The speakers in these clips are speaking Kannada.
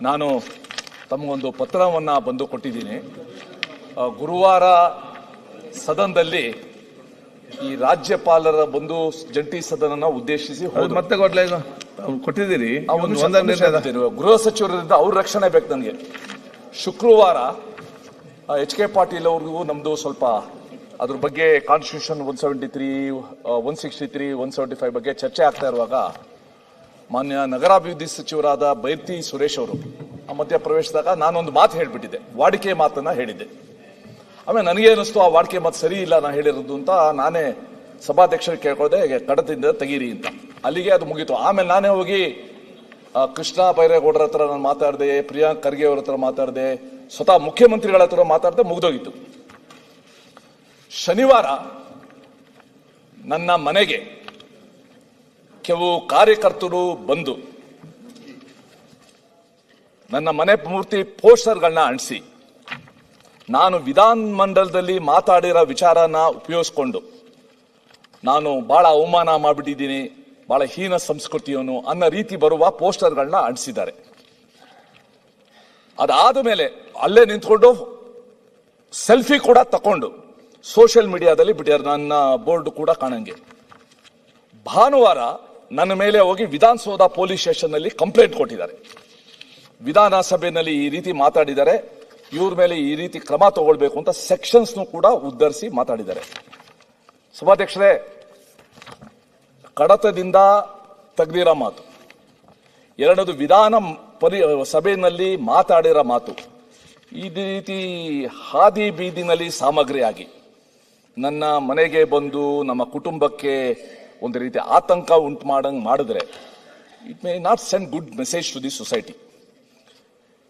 ನಾನು ತಮಗೊಂದು ಪತ್ರವನ್ನು ಬಂದು ಕೊಟ್ಟಿದ್ದೀನಿ. ಗುರುವಾರ ಸದನದಲ್ಲಿ ಈ ರಾಜ್ಯಪಾಲರ ಬಂದು ಜಂಟಿ ಸದನನ ಉದ್ದೇಶಿಸಿ ಮತ್ತೆ ಕೊಟ್ಟಿದ್ದೀರಿ. ಗೃಹ ಸಚಿವರಿಂದ ಅವ್ರ ರಕ್ಷಣೆ ಬೇಕು ನನಗೆ. ಶುಕ್ರವಾರ HK ಪಾಟೀಲ್ ಅವ್ರಿಗೂ ನಮ್ದು ಸ್ವಲ್ಪ ಅದ್ರ ಬಗ್ಗೆ ಕಾನ್ಸ್ಟಿಟ್ಯೂಷನ್ 173, 163, 175 ಬಗ್ಗೆ ಚರ್ಚೆ ಆಗ್ತಾ ಇರುವಾಗ ಮಾನ್ಯ ನಗರಾಭಿವೃದ್ಧಿ ಸಚಿವರಾದ ಬೈರ್ತಿ ಸುರೇಶ್ ಅವರು ಆ ಮಧ್ಯ ಪ್ರವೇಶದಾಗ ನಾನೊಂದು ಮಾತು ಹೇಳಿಬಿಟ್ಟಿದ್ದೆ, ವಾಡಿಕೆ ಮಾತನ್ನ ಹೇಳಿದ್ದೆ. ಆಮೇಲೆ ನನಗೆ ಅನಿಸ್ತು ಆ ವಾಡಿಕೆ ಮಾತು ಸರಿ ಇಲ್ಲ ನಾ ಹೇಳಿರೋದು ಅಂತ. ನಾನೇ ಸಭಾಧ್ಯಕ್ಷರಿಗೆ ಕೇಳ್ಕೊಳ್ದೆ ಕಡತದಿಂದ ತೆಗೀರಿ ಅಂತ. ಅಲ್ಲಿಗೆ ಅದು ಮುಗೀತು. ಆಮೇಲೆ ನಾನೇ ಹೋಗಿ ಕೃಷ್ಣ ಬೈರೇಗೌಡರ ಹತ್ರ ನಾನು ಮಾತಾಡಿದೆ, ಪ್ರಿಯಾಂಕ್ ಖರ್ಗೆ ಅವ್ರ ಹತ್ರ ಮಾತಾಡಿದೆ, ಸ್ವತಃ ಮುಖ್ಯಮಂತ್ರಿಗಳ ಹತ್ರ ಮಾತಾಡಿದೆ, ಮುಗಿದೋಗಿತ್ತು. ಶನಿವಾರ ನನ್ನ ಮನೆಗೆ ಕೆಲವು ಕಾರ್ಯಕರ್ತರು ಬಂದು ನನ್ನ ಮನೆ ಪೂರ್ತಿ ಪೋಸ್ಟರ್ಗಳನ್ನ ಅಂಟಿಸಿ ನಾನು ವಿಧಾನ ಮಂಡಲದಲ್ಲಿ ಮಾತಾಡಿರೋ ವಿಚಾರನ ಉಪಯೋಗಿಸ್ಕೊಂಡು ನಾನು ಬಹಳ ಅವಮಾನ ಮಾಡಿಬಿಟ್ಟಿದ್ದೀನಿ, ಬಹಳ ಹೀನ ಸಂಸ್ಕೃತಿಯವನು ಅನ್ನೋ ರೀತಿ ಬರುವ ಪೋಸ್ಟರ್ಗಳನ್ನ ಅಂಟಿಸಿದ್ದಾರೆ. ಅದಾದ ಮೇಲೆ ಅಲ್ಲೇ ನಿಂತ್ಕೊಂಡು ಸೆಲ್ಫಿ ಕೂಡ ತಕೊಂಡು ಸೋಷಿಯಲ್ ಮೀಡಿಯಾದಲ್ಲಿ ಬಿಟ್ಟಿದ್ದಾರೆ, ನನ್ನ ಬೋರ್ಡ್ ಕೂಡ ಕಾಣಂಗೆ. ಭಾನುವಾರ ನನ್ನ ಮೇಲೆ ಹೋಗಿ ವಿಧಾನಸೌಧ ಪೊಲೀಸ್ ಸ್ಟೇಷನ್ ನಲ್ಲಿ ಕಂಪ್ಲೇಂಟ್ ಕೊಟ್ಟಿದ್ದಾರೆ. ವಿಧಾನಸಭೆಯಲ್ಲಿ ಈ ರೀತಿ ಮಾತಾಡಿದ್ದಾರೆ, ಇವ್ರ ಮೇಲೆ ಈ ರೀತಿ ಕ್ರಮ ತಗೊಳ್ಬೇಕು ಅಂತ ಸೆಕ್ಷನ್ಸ್ ಕೂಡ ಉದ್ಧರಿಸಿ ಮಾತಾಡಿದ್ದಾರೆ. ಸಭಾಧ್ಯಕ್ಷರೇ, ಕಡತದಿಂದ ತೆಗೆದಿರೋ ಮಾತು, ಎರಡದು ವಿಧಾನ ಸಭೆಯಲ್ಲಿ ಮಾತಾಡಿರೋ ಮಾತು, ಈ ರೀತಿ ಹಾದಿ ಬೀದಿನಲ್ಲಿ ಸಾಮಗ್ರಿಯಾಗಿ ನನ್ನ ಮನೆಗೆ ಬಂದು ನಮ್ಮ ಕುಟುಂಬಕ್ಕೆ ಒಂದು ರೀತಿ ಆತಂಕ ಉಂಟು ಮಾಡಿದ್ರೆ it may not send good message to the society.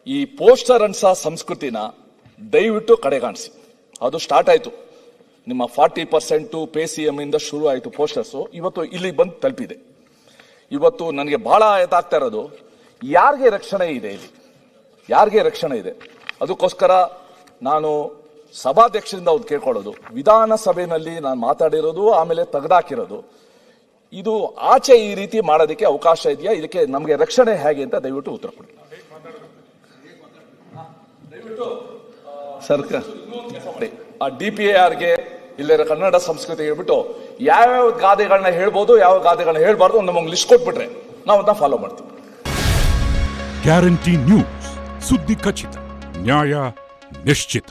ಈ ಪೋಸ್ಟರ್ ಅನ್ಸೋ ಸಂಸ್ಕೃತಿನ ದಯವಿಟ್ಟು ಕಡೆಗಾಣಿಸಿ. ಅದು ಸ್ಟಾರ್ಟ್ ಆಯಿತು, ನಿಮ್ಮ 40% ಪೇ CM ಇಂದ ಶುರು ಆಯಿತು ಪೋಸ್ಟರ್ಸು. ಇವತ್ತು ಇಲ್ಲಿ ಬಂದು ತಲುಪಿದೆ. ಇವತ್ತು ನನಗೆ ಬಹಳ ಎತ್ತಾಗ್ತಾ ಇರೋದು, ಯಾರಿಗೆ ರಕ್ಷಣೆ ಇದೆ ಇಲ್ಲಿ, ಯಾರಿಗೆ ರಕ್ಷಣೆ ಇದೆ? ಅದಕ್ಕೋಸ್ಕರ ನಾನು ಸಭಾಧ್ಯಕ್ಷರಿಂದ ಒಂದು ಕೇಳ್ಕೊಳ್ಳೋದು, ವಿಧಾನಸಭೆಯಲ್ಲಿ ನಾನು ಮಾತಾಡಿರೋದು ಆಮೇಲೆ ತೆಗೆದಾಕಿರೋದು, ಇದು ಆಚೆ ಈ ರೀತಿ ಮಾಡೋದಕ್ಕೆ ಅವಕಾಶ ಇದೆಯಾ? ಇದಕ್ಕೆ ನಮಗೆ ರಕ್ಷಣೆ ಹೇಗೆ ಅಂತ ದಯವಿಟ್ಟು ಉತ್ತರ ಕೊಡಿ. ಸರ್ಕಾರ ಆ DPARಗೆ ಇಲ್ಲಿರೋ ಕನ್ನಡ ಸಂಸ್ಕೃತಿ ಹೇಳ್ಬಿಟ್ಟು ಯಾವ್ಯಾವ ಗಾದೆಗಳನ್ನ ಹೇಳ್ಬೋದು, ಯಾವ ಗಾದೆಗಳನ್ನ ಹೇಳ್ಬಾರ್ದು ನಮಗೆ ಲಿಸ್ಟ್ ಕೊಟ್ಬಿಟ್ರೆ ನಾವು ಅದನ್ನ ಫಾಲೋ ಮಾಡ್ತೀವಿ. ಗ್ಯಾರಂಟಿ ನ್ಯೂಸ್, ಸುದ್ದಿ ಖಚಿತ, ನ್ಯಾಯ ನಿಶ್ಚಿತ.